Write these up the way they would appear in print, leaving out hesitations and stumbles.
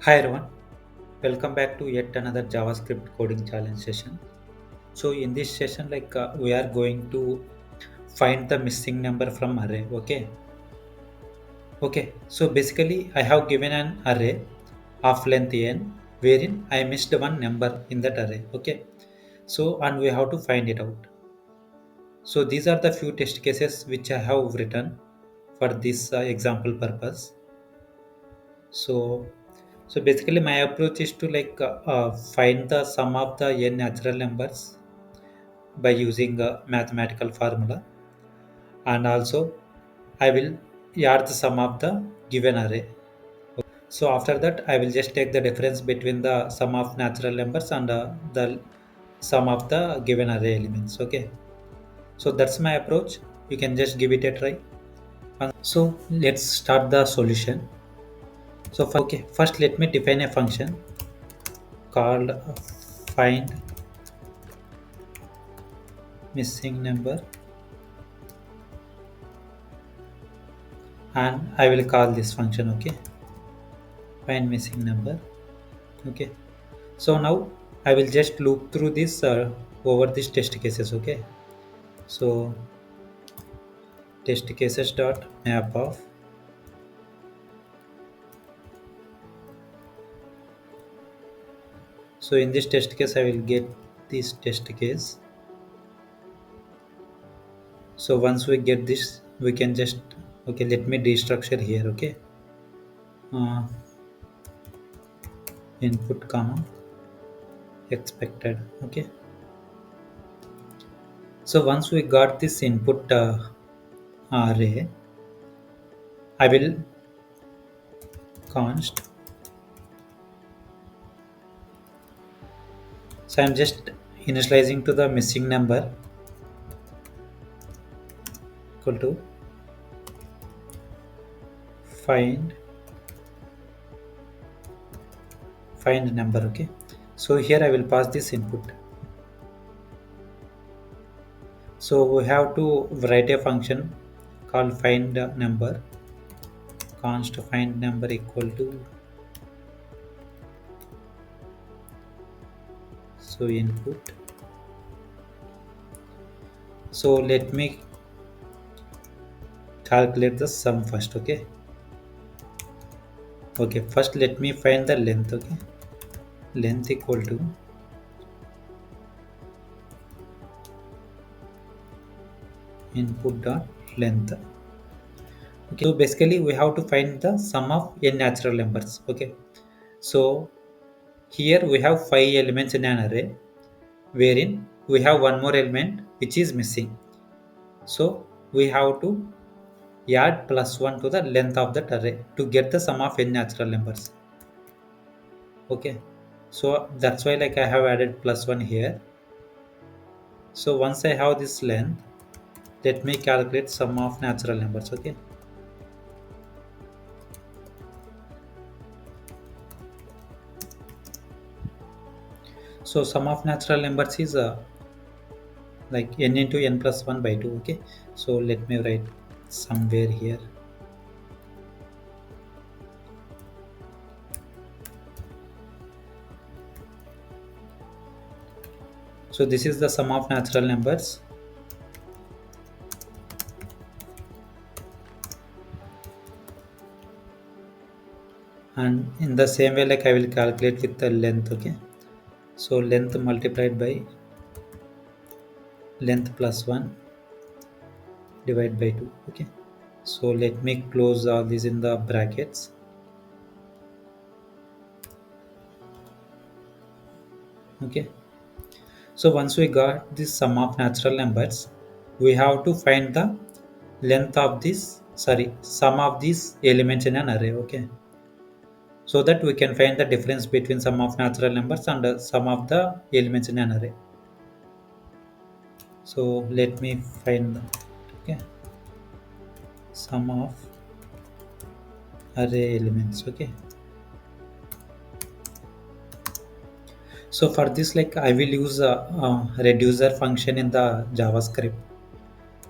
Hi everyone, welcome back to yet another JavaScript coding challenge session. So in this session, we are going to find the missing number from array. Okay. So basically, I have given an array of length n, wherein I missed one number in that array. Okay. So and we have to find it out. So these are the few test cases which I have written for this example purpose. So So basically, my approach is to find the sum of the n natural numbers by using a mathematical formula, and also I will add the sum of the given array. So after that, I will just take the difference between the sum of natural numbers and the sum of the given array elements. Okay. So that's my approach. You can just give it a try. So let's start the solution. First let me define a function called find missing number, and I will call this function. Okay, find missing number. Okay, so now I will just loop through this over these test cases. Okay, so test cases dot map of, so in this test case I will get this test case. So once we get this, we can just, okay, let me destructure here. Okay, uh, input comma expected. Okay, so once we got this input array, I will const. So I'm just initializing to the missing number equal to find find number. Okay, so here I will pass this input. So we have to write a function called find number, const find number equal to, so input. So let me calculate the sum first. Okay, first let me find the length. Okay, length equal to input dot length. Okay, so basically we have to find the sum of n natural numbers. Okay, so here we have 5 elements in an array, wherein we have one more element which is missing. So we have to add +1 to the length of that array to get the sum of n natural numbers. Okay, so that's why I have added +1 here. So once I have this length, let me calculate sum of natural numbers. Okay, so sum of natural numbers is like n into n plus 1 by 2. Okay, so let me write somewhere here. So this is the sum of natural numbers, and in the same way I will calculate with the length. Okay, so length multiplied by length plus 1 divided by 2. Okay, so let me close all these in the brackets. Okay, so once we got this sum of natural numbers, we have to find the length of this, sorry, sum of these elements in an array. Okay, so that we can find the difference between sum of natural numbers and sum of the elements in an array. So let me find the, okay, sum of array elements. Okay, so for this, I will use a reducer function in the JavaScript.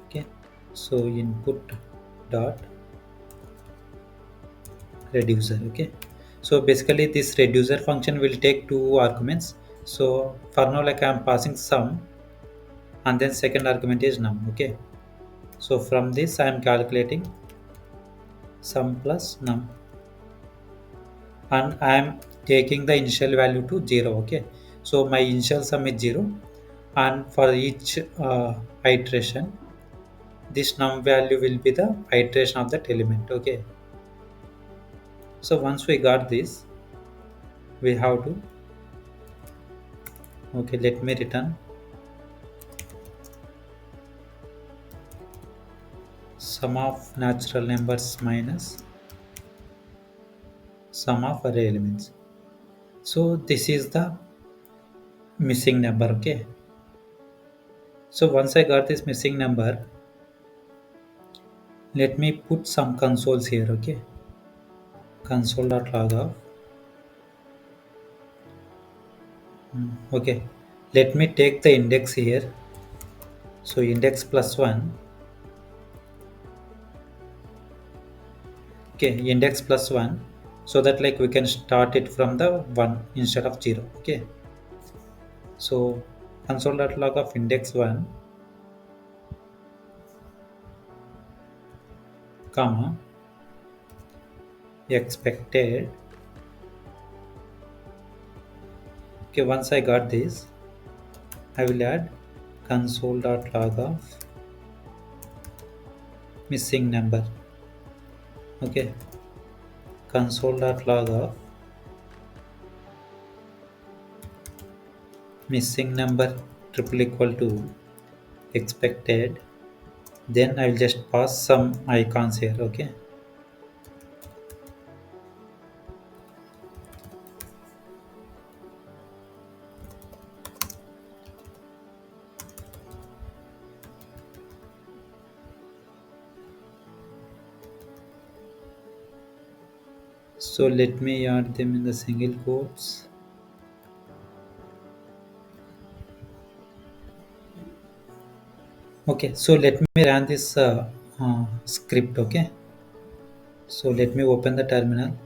Okay, so input dot reducer. Okay, So basically this reducer function will take two arguments. So for now, like I am passing sum, and then second argument is num. Okay. So from this I am calculating sum plus num, and I am taking the initial value to 0. Okay. So my initial sum is 0, and for each iteration, this num value will be the iteration of that element. Okay. So once we got this, we have to, okay, let me return sum of natural numbers minus sum of array elements. So this is the missing number. Okay. So once I got this missing number, let me put some consoles here. Okay. Console.log of. Okay. Let me take the index here. So index plus 1. Okay. Index plus 1. So that like we can start it from the 1 instead of 0. Okay. So console.log of index 1, comma, expected. Okay. Once I got this, I will add console.log of missing number. Okay. Console.log of missing number triple equal to expected. Then I will just pass some icons here. Okay. So let me add them in the single quotes. Okay, so let me run this script. Okay, so let me open the terminal.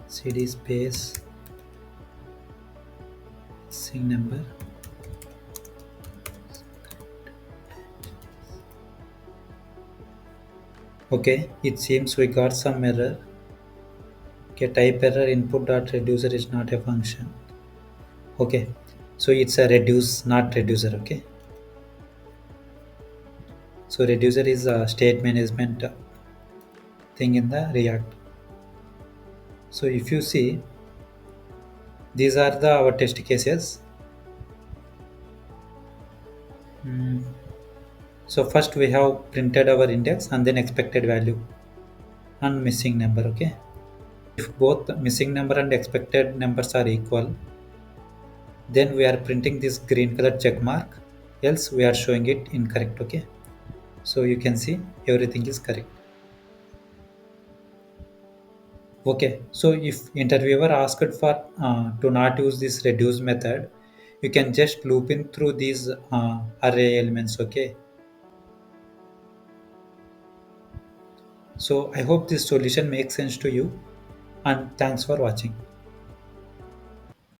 Cd space sing number. Okay, it seems we got some error. Okay, type error input dot reducer is not a function. Okay, so it's a reduce, not reducer. Okay, so reducer is a state management thing in the React. So if you see, these are the our test cases. Mm. So first we have printed our index and then expected value and missing number. Okay, if both missing number and expected numbers are equal, then we are printing this green color check mark, else we are showing it incorrect. Okay, so you can see everything is correct. Okay, so if interviewer asked for to not use this reduce method, you can just loop in through these array elements. Okay, so I hope this solution makes sense to you, and thanks for watching.